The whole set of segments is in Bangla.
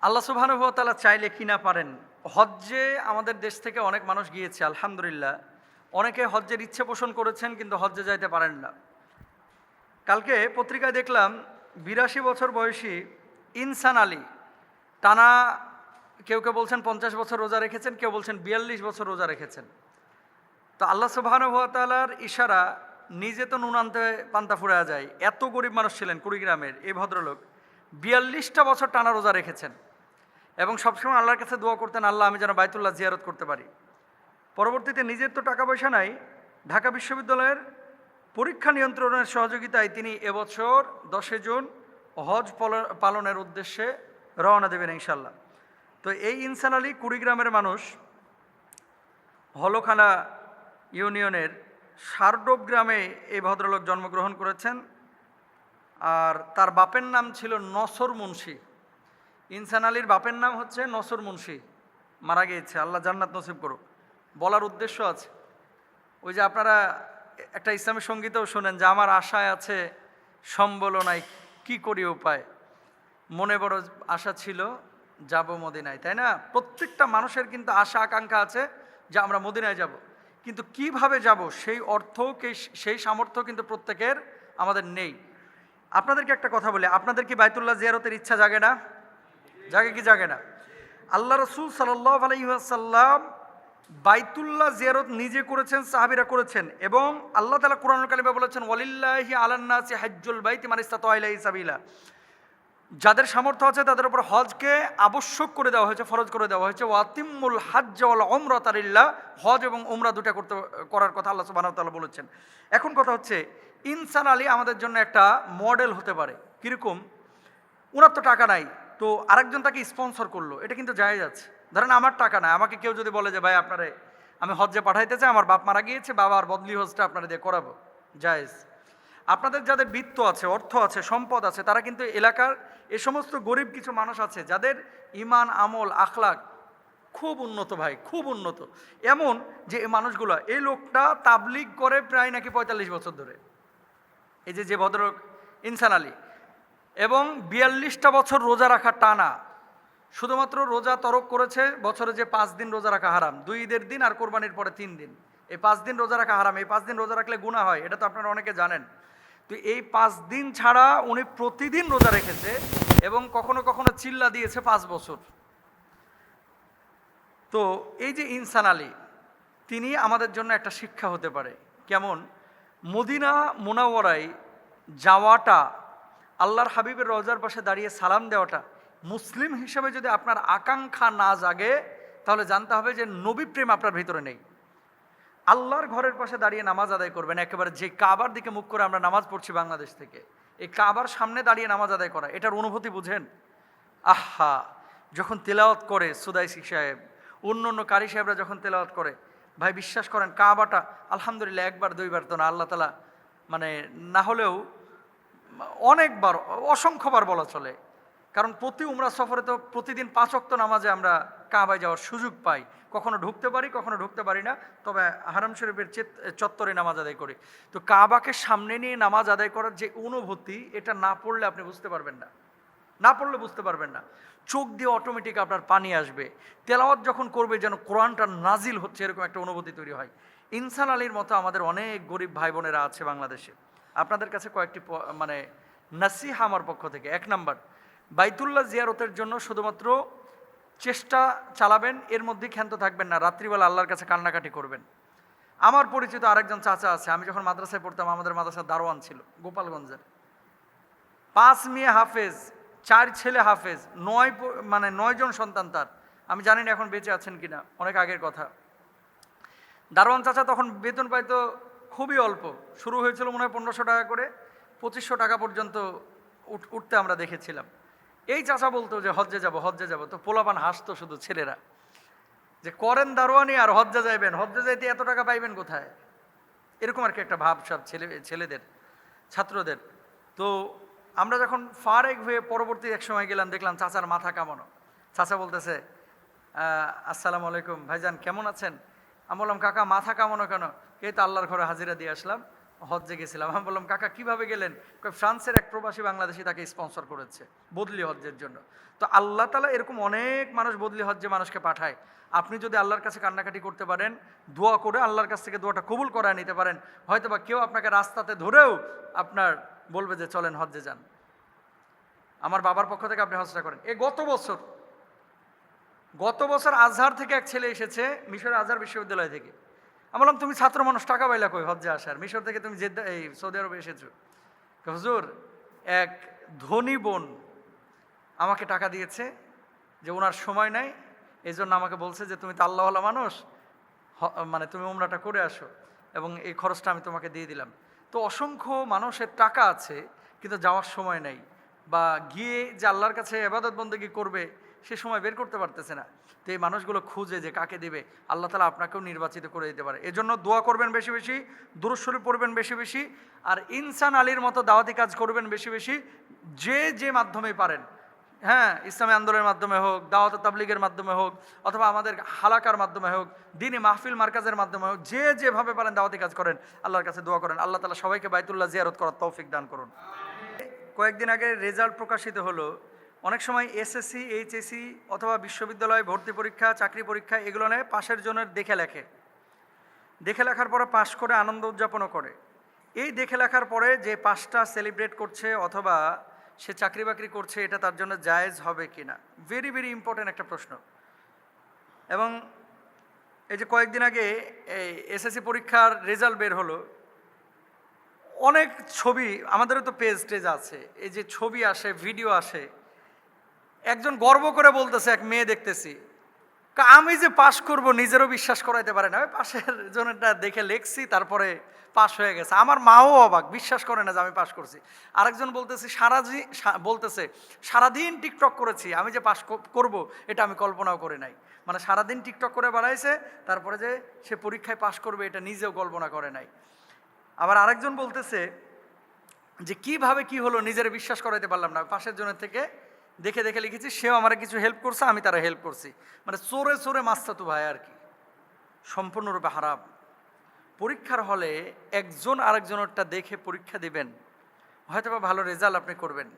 আল্লাহ সুবহানাহু ওয়া তাআলা চাইলে কি না পারেন। হজ্জে আমাদের দেশ থেকে অনেক মানুষ গিয়েছে আলহামদুলিল্লাহ। অনেকে হজ্জের ইচ্ছে পোষণ করেছেন কিন্তু হজ্জে যাইতে পারেন না। কালকে পত্রিকায় দেখলাম ৮২ বছর বয়সী ইনসান আলী টানা কেউ বলছেন ৫০ বছর রোজা রেখেছেন, কেউ বলছেন ৪২ বছর রোজা রেখেছেন। তো আল্লাহ সুবহানাহু ওয়া তাআলার ইশারা, নিজে তো নুন আনতে পান্তা ফুরায়া যায়। এত গরিব মানুষ ছিলেন কুড়িগ্রামের এই ভদ্রলোক ৪২টা বছর টানা রোজা রেখেছেন এবং সবসময় আল্লাহর কাছে দোয়া করতেন, আল্লাহ আমি যেন বাইতুল্লাহ জিয়ারত করতে পারি। পরবর্তীতে নিজের তো টাকা পয়সা নাই, ঢাকা বিশ্ববিদ্যালয়ের পরীক্ষা নিয়ন্ত্রণের সহযোগিতায় তিনি এবছর ১০ জুন হজ পালনের উদ্দেশ্যে রওনা দেবেন ইনশাল্লাহ। তো এই ইনসান আলী কুড়িগ্রামের মানুষ, হলখানা ইউনিয়নের সারডোব গ্রামে এই ভদ্রলোক জন্মগ্রহণ করেছেন। আর তার বাপের নাম ছিল নসর মুন্সি। ইনসান আলীর বাপের নাম হচ্ছে নসর মুন্সি, মারা গিয়েছে, আল্লাহ জান্নাত নসিব করুক। বলার উদ্দেশ্য আছে, ওই যে আপনারা একটা ইসলামী সঙ্গীতেও শোনেন যে আমার আশায় আছে সম্বল নাই কি করি উপায়, মনে বড় আশা ছিল যাব মদিনায়, তাই না? প্রত্যেকটা মানুষের কিন্তু আশা আকাঙ্ক্ষা আছে যে আমরা মদিনায় যাব, কিন্তু কিভাবে যাব সেই অর্থ সেই সামর্থ্য কিন্তু প্রত্যেকের আমাদের নেই। আপনাদেরকে একটা কথা বলি, আপনাদের কি বাইতুল্লাহ জিয়ারতের ইচ্ছা জাগে না? জাগে কি জাগে না? আল্লাহ রসুল সাল্লাল্লাহু আলাইহি ওয়াসাল্লাম বাইতুল্লাহ জিয়ারত নিজে করেছেন, সাহাবীরা করেছেন, এবং আল্লাহ তাআলা কোরআনুল কারিমে বলেছেন ওয়ালিল্লাহি আলান নাসি হাজ্জুল বাইতি মান ইসতাতা ইলাইহি সাবিলা। যাদের সামর্থ্য আছে তাদের উপর হজকে আবশ্যক করে দেওয়া হয়েছে, ফরজ করে দেওয়া হয়েছে। ওয়াতিম্মুল হাজ্জ ওয়াল উমরাতা লিল্লাহ, হজ এবং উমরা দুটা করার কথা আল্লাহ সুবহানাহু ওয়া তাআলা বলেছেন। এখন কথা হচ্ছে, ইনসান আলী আমাদের জন্য একটা মডেল হতে পারে। কীরকম? ওনার তো টাকা নাই, তো আরেকজন তাকে স্পন্সর করলো, এটা কিন্তু জায়েজ আছে। ধরেন আমার টাকা নাই, আমাকে কেউ যদি বলে যে ভাই আপনারে আমি হজ্জে পাঠাইতে চাই, আমার বাপ মারা গিয়েছে, বাবার বদলি হজটা আপনারা দিয়ে করাবো, জায়েজ। আপনাদের যাদের বিত্ত আছে, অর্থ আছে, সম্পদ আছে, তারা কিন্তু এলাকার এ সমস্ত গরিব কিছু মানুষ আছে যাদের ইমান, আমল, আখলাক খুব উন্নত, ভাই খুব উন্নত, এমন যে এই মানুষগুলো, এই লোকটা তাবলিগ করে প্রায় নাকি ৪৫ বছর ধরে, এই যে ভদ্রলোক ইনসান আলী, এবং ৪২টা বছর রোজা রাখা টানা। শুধুমাত্র রোজা তরক করেছে বছরে যে 5 দিন রোজা রাখা হারাম, 2 ঈদের দিন আর কোরবানির পরে 3 দিন, এই 5 দিন রোজা রাখা হারাম। এই 5 দিন রোজা রাখলে গুনাহ হয়, এটা তো আপনারা অনেকে জানেন। তো এই 5 দিন ছাড়া উনি প্রতিদিন রোজা রেখেছে এবং কখনো কখনো চিল্লা দিয়েছে 5 বছর। তো এই যে ইনসান আলী, তিনি আমাদের জন্য একটা শিক্ষা হতে পারে। কেমন? মদিনা মুনাওয়ারায় যাওয়াটা, আল্লাহর হাবিবের রওজার পাশে দাঁড়িয়ে সালাম দেওয়াটা, মুসলিম হিসেবে যদি আপনার আকাঙ্ক্ষা না জাগে তাহলে জানতে হবে যে নবী প্রেম আপনার ভিতরে নেই। আল্লাহর ঘরের পাশে দাঁড়িয়ে নামাজ আদায় করবেন, একেবারে যে কাবার দিকে মুখ করে আমরা নামাজ পড়ছি বাংলাদেশ থেকে, এই কাবার সামনে দাঁড়িয়ে নামাজ আদায় করা, এটার অনুভূতি বুঝেন? আহা, যখন তেলাওয়াত করে সুদাইসি সাহেব, অন্য কারি সাহেবরা যখন তেলাওয়াত করে, ভাই বিশ্বাস করেন কাবাটা আলহামদুলিল্লাহ একবার দুইবার তো না, আল্লাহ তাআলা মানে না হলেও অনেকবার, অসংখ্যবার বলা চলে। কারণ প্রতি উমরা সফরে তো প্রতিদিন 5 ওয়াক্ত নামাজে আমরা কাবায় যাওয়ার সুযোগ পাই। কখনো ঢুকতে পারি, কখনো ঢুকতে পারি না, তবে হারাম শরীফের চত্বরে নামাজ আদায় করি। তো কাবাকে সামনে নিয়ে নামাজ আদায় করার যে অনুভূতি, এটা না পড়লে আপনি বুঝতে পারবেন না, না পড়লে বুঝতে পারবেন না। চোখ দিয়ে অটোমেটিক আপনার পানি আসবে। তেলাওয়াত যখন করবে যেন কোরআনটা নাজিল হচ্ছে, এরকম একটা অনুভূতি তৈরি হয়। ইনসান আলীর মতো আমাদের অনেক গরিব ভাই বোনেরা আছে বাংলাদেশে। আপনাদের কাছে কয়েকটি মানে নাসিহা আমার পক্ষ থেকে। 1 নাম্বার, বাইতুল্লাহ জিয়ারতের জন্য শুধুমাত্র চেষ্টা চালাবেন, এর মধ্যে ক্ষান্ত থাকবেন না। রাত্রিবেলা আল্লাহর কাছে কান্নাকাটি করবেন। আমার পরিচিত আরেকজন চাচা আছে, আমি যখন মাদ্রাসায় পড়তাম, আমাদের মাদ্রাসার দারোয়ান ছিল গোপালগঞ্জের। 5 মেয়ে হাফেজ, 4 ছেলে হাফেজ, 9 জন সন্তান তার। আমি জানি না এখন বেঁচে আছেন কিনা, অনেক আগের কথা। দারোয়ান চাচা তখন বেতন পাইতো খুবই অল্প, শুরু হয়েছিল মনে হয় 1500 টাকা করে, 2500 টাকা পর্যন্ত উঠতে আমরা দেখেছিলাম। এই চাচা বলতো যে হজ্জে যাব, হজ্জে যাব, তো পোলাপান হাসতো শুধু ছেলেরা, যে করেন দারোয়ানি আর হজ্জে যাইবেন, হজ্জে যাইতে এত টাকা পাইবেন কোথায়, এরকম আর কি একটা ভাব সব ছেলেদের, ছাত্রদের। তো আমরা যখন ফারেক হয়ে পরবর্তী এক সময় গেলাম, দেখলাম চাচার মাথা কামানো। চাচা বলতেছে আসসালামু আলাইকুম ভাইজান, কেমন আছেন? আমি বললাম কাকা মাথা কামানো কেন? এই তো আল্লাহর ঘরে হাজিরা দিয়ে আসলাম, হজ্জে গেছিলাম। আমি বললাম, কাকা কিভাবে গেলেন? ফ্রান্সের এক প্রবাসী বাংলাদেশি তাকে স্পন্সর করেছে বদলি হজ্জের জন্য। তো আল্লাহ তাআলা এরকম অনেক মানুষ বদলি হজ্জে মানুষকে পাঠায়। আপনি যদি আল্লাহর কাছে কান্নাকাটি করতে পারেন, দোয়া করে আল্লাহর কাছ থেকে দোয়াটা কবুল করায় নিতে পারেন, হয়তোবা কেউ আপনাকে রাস্তাতে ধরেও আপনার বলবে যে চলেন হজ্জে যান, আমার বাবার পক্ষ থেকে আপনি হজটা করেন। গত বছর আজহার থেকে এক ছেলে এসেছে, মিশরের আজহার বিশ্ববিদ্যালয় থেকে। আমি বললাম, তুমি ছাত্র মানুষ, টাকা পাইলা কই হজ্জে আসার? মিশর থেকে তুমি এই সৌদি আরবে এসেছো। হুজুর, এক ধনী বোন আমাকে টাকা দিয়েছে, যে ওনার সময় নাই, এই জন্য আমাকে বলছে যে তুমি তো আল্লাহওয়ালা মানুষ, মানে তুমি উমরাটা করে আসো, এবং এই খরচটা আমি তোমাকে দিয়ে দিলাম। তো অসংখ্য মানুষের টাকা আছে কিন্তু যাওয়ার সময় নেই, বা গিয়ে যে আল্লাহর কাছে ইবাদত বন্দেগী করবে সে সময় বের করতে পারতেছে না। তো এই মানুষগুলো খুঁজে যে কাকে দিবে, আল্লাহ তাআলা আপনাকেও নির্বাচিত করে দিতে পারে। এজন্য দোয়া করবেন বেশি বেশি, দুরূদ শরীফ পড়বেন বেশি বেশি, আর ইনসান আলীর মতো দাওয়াতি কাজ করবেন বেশি বেশি, যে মাধ্যমেই পারেন। হ্যাঁ, ইসলামী আন্দোলনের মাধ্যমে হোক, দাওয়াত তাবলীগের মাধ্যমে হোক, অথবা আমাদের হালাকার মাধ্যমে হোক, দ্বীনি মাহফিল মার্কাজের মাধ্যমে হোক, যেভাবে পারেন দাওয়াতি কাজ করেন, আল্লাহর কাছে দোয়া করেন। আল্লাহ তাআলা সবাইকে বাইতুল্লাহ জিয়ারত করার তৌফিক দান করুন। কয়েকদিন আগে রেজাল্ট প্রকাশিত হলো। অনেক সময় এসএসসি, এইচএসসি অথবা বিশ্ববিদ্যালয় ভর্তি পরীক্ষা, চাকরি পরীক্ষা, এগুলো নেয় পাশের জনের দেখে লেখার পরে পাশ করে আনন্দ উদযাপনও করে। এই দেখে লেখার পরে যে পাশটা সেলিব্রেট করছে অথবা সে চাকরি বাকরি করছে, এটা তার জন্য জায়েজ হবে কিনা, ভেরি ভেরি ইম্পর্টেন্ট একটা প্রশ্ন। এবং এই যে কয়েকদিন আগে এই এসএসসি পরীক্ষার রেজাল্ট বের হলো, অনেক ছবি, আমাদেরও তো পেজ টেজ আছে, এই যে ছবি আসে, ভিডিও আসে, একজন গর্ব করে বলতেছে, এক মেয়ে দেখতেছি, আমি যে পাশ করব নিজেরও বিশ্বাস করাইতে পারে না, পাশের জনেরটা দেখে লেখছি তারপরে পাশ হয়ে গেছে। আমার মাও অবাক, বিশ্বাস করে না যে আমি পাশ করছি। আরেকজন বলতেছে সারাদিন টিকটক করেছি, আমি যে পাশ করব এটা আমি কল্পনাও করে নাই। মানে সারাদিন টিকটক করে বেড়াইছে, তারপরে যে সে পরীক্ষায় পাশ করবে এটা নিজেও কল্পনা করে নাই। আবার আরেকজন বলতেছে যে কিভাবে কি হলো নিজের বিশ্বাস করাইতে পারলাম না, পাশের জনের থেকে দেখে লিখেছি, সেও আমার কিছু হেল্প করছে, আমি তারা হেল্প করছি। মানে চোরে মাস্তাতু ভাই আর কি, সম্পূর্ণরূপে হারাম। পরীক্ষার হলে একজন আরেকজনেরটা দেখে পরীক্ষা দিবেন, হয়তোবা ভালো রেজাল্ট আপনি করবেন,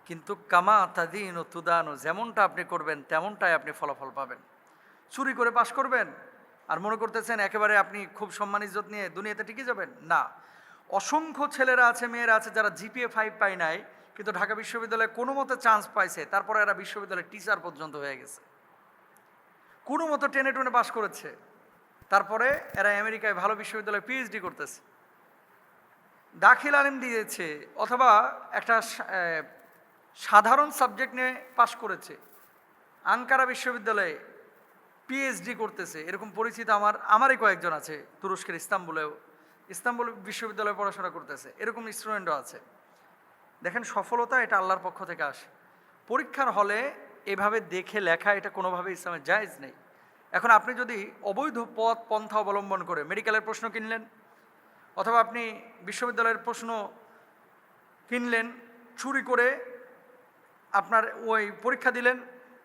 কিন্তু কামা তাদিন ও তুদানো, যেমনটা আপনি করবেন তেমনটাই আপনি ফলাফল পাবেন। চুরি করে পাশ করবেন আর মনে করতেছেন একেবারে আপনি খুব সম্মান ইজ্জত নিয়ে দুনিয়াতে টিকে যাবেন, না। অসংখ্য ছেলেরা আছে, মেয়েরা আছে যারা জিপিএ 5 পায় নাই, কিন্তু ঢাকা বিশ্ববিদ্যালয়ে কোনো মতো চান্স পাইছে, তারপরে এরা বিশ্ববিদ্যালয়ের টিচার পর্যন্ত হয়ে গেছে। কোনো মতো টেনে পাশ করেছে, তারপরে এরা আমেরিকায় ভালো বিশ্ববিদ্যালয়ে পিএইচডি করতেছে। দাখিল আলিম দিয়েছে অথবা একটা সাধারণ সাবজেক্ট নিয়ে পাশ করেছে, আঙ্কারা বিশ্ববিদ্যালয়ে পিএইচডি করতেছে। এরকম পরিচিত আমারই কয়েকজন আছে, তুরস্কের ইস্তাম্বুল বিশ্ববিদ্যালয়ে পড়াশোনা করতেছে, এরকম স্টুডেন্টও আছে। দেখেন, সফলতা এটা আল্লাহর পক্ষ থেকে আসে। পরীক্ষার হলে এভাবে দেখে লেখা এটা কোনোভাবে ইসলামে জায়েজ নেই। এখন আপনি যদি অবৈধ পন্থা অবলম্বন করে মেডিকেলের প্রশ্ন কিনলেন, অথবা আপনি বিশ্ববিদ্যালয়ের প্রশ্ন কিনলেন, চুরি করে আপনার ওই পরীক্ষা দিলেন,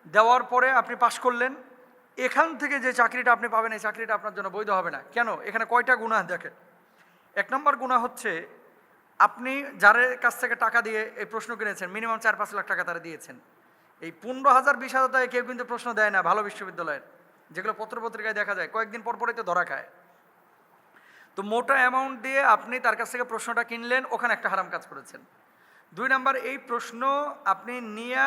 দেওয়ার পরে আপনি পাশ করলেন, এখান থেকে যে চাকরিটা আপনি পাবেন এই চাকরিটা আপনার জন্য বৈধ হবে না। কেন? এখানে কয়টা গুনাহ দেখেন। 1 নম্বর গুনাহ হচ্ছে, আপনি যার কাছ থেকে টাকা দিয়ে এই প্রশ্ন কিনেছেন, মিনিমাম 4-5 লাখ টাকা তারা দিয়েছেন। এই 15,000 20,000 টাকায় কেউ কিন্তু প্রশ্ন দেয় না ভালো বিশ্ববিদ্যালয়ের, যেগুলো পত্রপত্রিকায় দেখা যায়, কয়েকদিন পরপরই তো ধরা খায়। তো মোটা অ্যামাউন্ট দিয়ে আপনি তার কাছ থেকে প্রশ্নটা কিনলেন, ওখানে একটা হারাম কাজ করেছেন। 2 নম্বর, এই প্রশ্ন আপনি নিয়ে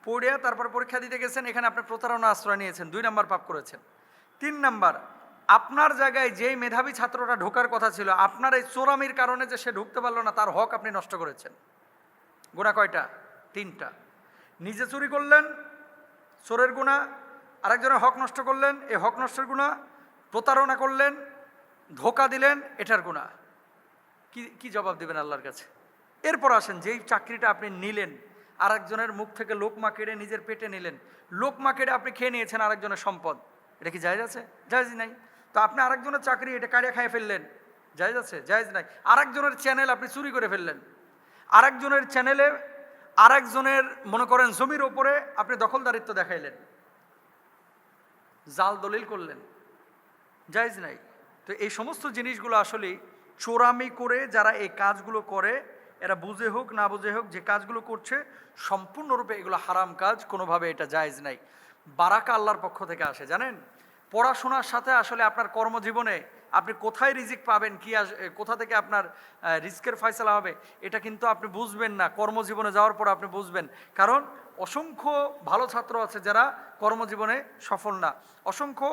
পড়ে তারপর পরীক্ষা দিতে গেছেন, এখানে আপনি প্রতারণা আশ্রয় নিয়েছেন, 2 নম্বর পাপ করেছেন। 3 নম্বর, আপনার জায়গায় যেই মেধাবী ছাত্রটা ঢোকার কথা ছিল, আপনার এই চোরামির কারণে যে সে ঢুকতে পারলো না, তার হক আপনি নষ্ট করেছেন। গুনাহ কয়টা? 3টা। নিজে চুরি করলেন, চোরের গুনাহ, আরেকজনের হক নষ্ট করলেন, এই হক নষ্টের গুনাহ, প্রতারণা করলেন, ধোকা দিলেন, এটার গুনাহ। কি জবাব দেবেন আল্লাহর কাছে? এরপর আসেন, যেই চাকরিটা আপনি নিলেন, আরেকজনের মুখ থেকে লোকমা কেড়ে নিজের পেটে নিলেন, লোকমা কেড়ে আপনি খেয়ে নিয়েছেন আরেকজনের সম্পদ, এটা কি জায়েজ আছে? জায়েজ নাই। তো আপনি আরেকজনের চাকরি এটা কাড়িয়া খাইয়ে ফেললেন, জায়েজ আছে? জায়েজ নাই। আরেকজনের চ্যানেল আপনি চুরি করে ফেললেন, আরেকজনের চ্যানেলে আরেকজনের মনে করেন জমির ওপরে আপনি দখলদারিত্ব দেখাইলেন, জাল দলিল করলেন, জায়েজ নাই। তো এই সমস্ত জিনিসগুলো আসলে চোরামি করে যারা এই কাজগুলো করে, এরা বুঝে হোক না বুঝে হোক যে কাজগুলো করছে, সম্পূর্ণরূপে এগুলো হারাম কাজ, কোনোভাবে এটা জায়েজ নাই। বারাকা আল্লাহর পক্ষ থেকে আসে, জানেন? পড়াশোনার সাথে আসলে আপনার কর্মজীবনে আপনি কোথায় রিজিক পাবেন, কোথা থেকে আপনার রিস্কের ফয়সালা হবে, এটা কিন্তু আপনি বুঝবেন না, কর্মজীবনে যাওয়ার পর আপনি বুঝবেন। কারণ অসংখ্য ভালো ছাত্র আছে যারা কর্মজীবনে সফল না, অসংখ্য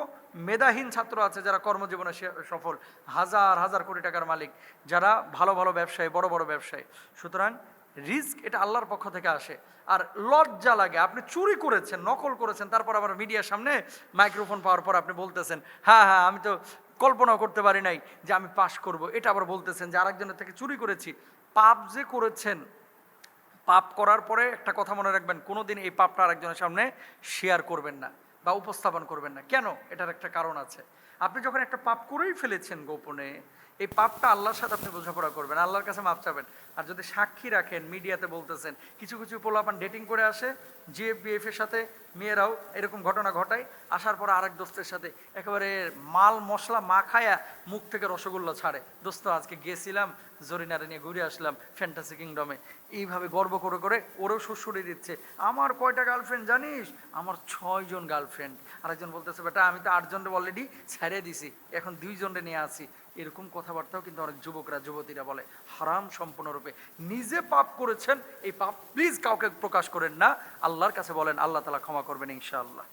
মেধাহীন ছাত্র আছে যারা কর্মজীবনে সফল, হাজার হাজার কোটি টাকার মালিক, যারা ভালো ভালো ব্যবসায়ী, বড় বড় ব্যবসায়ী। সুতরাং রিস্ক এটা আল্লাহর পক্ষ থেকে আসে। আর লজ্জা লাগে, আপনি চুরি করেছেন, নকল করেছেন, তারপর আবার মিডিয়ার সামনে মাইক্রোফোন পাওয়ার পর আপনি বলতেছেন হ্যাঁ হ্যাঁ আমি তো কল্পনাও করতে পারি নাই যে আমি পাশ করব, এটা আবার বলতেছেন যে আরেকজনের থেকে চুরি করেছি। পাপ যে করেছেন, পাপ করার পরে একটা কথা মনে রাখবেন, কোনোদিন এই পাপটা আরেকজনের সামনে শেয়ার করবেন না বা উপস্থাপন করবেন না। কেন? এটার একটা কারণ আছে। আপনি যখন একটা পাপ করেই ফেলেছেন গোপনে, এই পাপটা আল্লাহর সাথে আপনি বোঝাপড়া করবেন, আল্লাহর কাছে মাপ চাবেন। আর যদি সাক্ষী রাখেন, মিডিয়াতে বলতেছেন, কিছু কিছু পোলাপান ডেটিং করে আসে, জিএফবিএফ এর সাথে মেয়েরাও এরকম ঘটনা ঘটায়, আসার পর আরেক দোস্তের সাথে একেবারে মাল মশলা মাখায়া মুখ থেকে রসগোল্লা ছাড়ে, দোস্ত আজকে গেছিলাম জরিনারে নিয়ে ঘুরে আসলাম ফ্যান্টাসি কিংডমে, এইভাবে গর্ব করে করে ওরেও শ্বশুরে দিচ্ছে। আমার কয়টা গার্লফ্রেন্ড জানিস? আমার 6 জন গার্লফ্রেন্ড। আরেকজন বলতেছে বেটা আমি তো 8 জনরে অলরেডি ছেড়ে দিছি, এখন 2 জনরে নিয়ে আসি। এরকম কথাবার্তাও কিন্তু অনেক যুবকরা যুবতীরা বলে, হারাম সম্পূর্ণরূপে। নিজে পাপ করেছেন, এই পাপ প্লিজ কাউকে প্রকাশ করেন না, আল্লাহর কাছে বলেন, আল্লাহ তাআলা ক্ষমা করবেন ইনশাআল্লাহ।